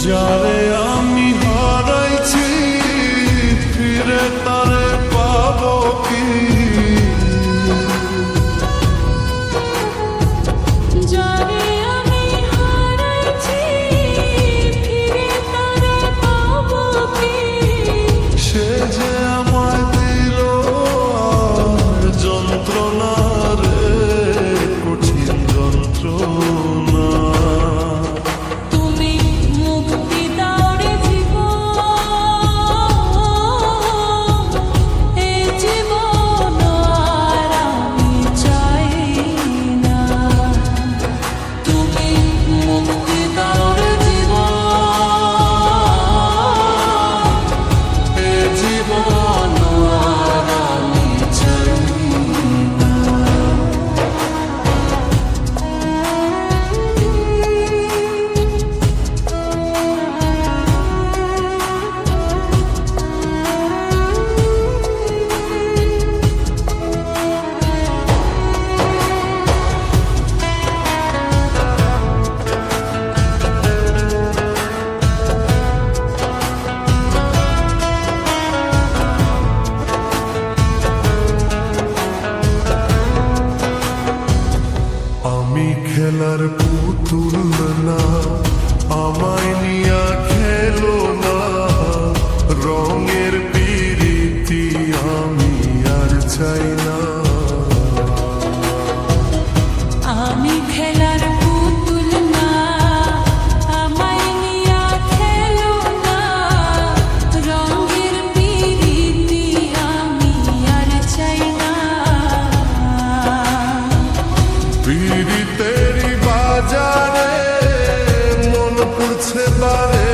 যারে আমি হারাইছি ফিরে তারে পাবো কি? যারে আমি হারাইছি ফিরে তারে পাবো কি? সে যে আমায় দিল আর যন্ত্রণা রে, কঠিন যন্ত্রণা। তুমি মুক্তি দাও রে জীবন, এই জীবন আর আমি চাই না। তুমি মুক্তি দাও রে জীবন, এই জীবন আর আমি চাই না। আমি খেলার পুতুল না, আমায় নিয়া খেলো না, রঙের পিরিতি আমি আর চাই না। আমি খেলার পুতুল না, আমায় নিয়া খেলো না, রঙের পিরিতি আমি আর চাই না। পিরিতেরি বাজারে মন পড়ছে বারে